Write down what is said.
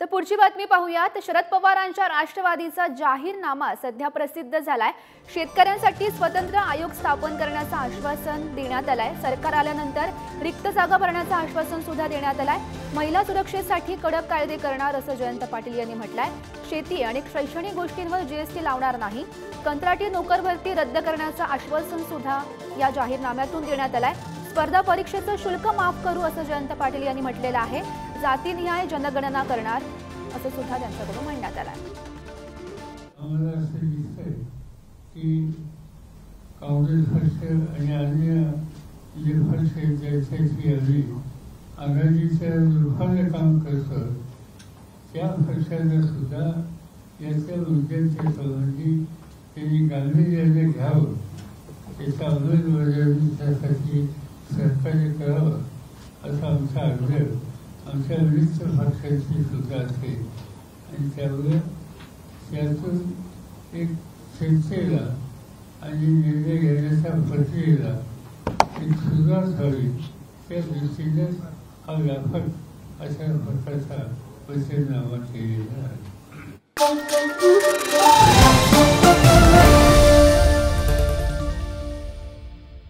तर पुढची बातमी पाहूयात। शरद पवारांच्या राष्ट्रवादीचा जाहीरनामा सध्या प्रसिद्ध झालाय। शेतकऱ्यांसाठी स्वतंत्र आयोग स्थापन करण्याचं आश्वासन देण्यात आलंय। सरकार आल्यानंतर रिक्त जागा भरण्याचं आश्वासन सुद्धा देण्यात आलंय। महिला सुरक्षेसाठी कडक कायदे करणार असं जयंत पाटील यांनी म्हटलंय। शेती आणि शैक्षणिक गोष्टींवर जीएसटी लावणार नाही। कंत्राटी नोकर भरती रद्द करण्याचं आश्वासन सुद्धा या जाहीरनाम्यातून देण्यात आलंय। स्पर्धा परीक्षेचं शुल्क माफ करू असं जयंत पाटील यांनी म्हटलेलं आहे। जातीनिहाय जनगणना करणार असं सुद्धा त्यांच्याकडून म्हणण्यात आलं आहे। आम्हाला असं दिसतंय की काँग्रेस पक्ष आणि अन्य जे पक्ष ज्याच्याशी आघाडीच्या विरोधात काम करतात त्या पक्षांना सुद्धा याच्या मुद्द्यांच्या संबंधी त्यांनी गांभीर्याने घ्यावं, त्याचा अंमलबजावणीसाठी सरकारने करावं असा आमचा आग्रह आमच्या विविध पक्षांची सुद्धा असेल। आणि त्यामुळे त्यातून एक चर्चेला आणि निर्णय घेण्याच्या प्रक्रियेला एक सुरुवात व्हावी त्या दृष्टीने हा व्यापक अशा प्रकारचा वचननामा केलेला आहे।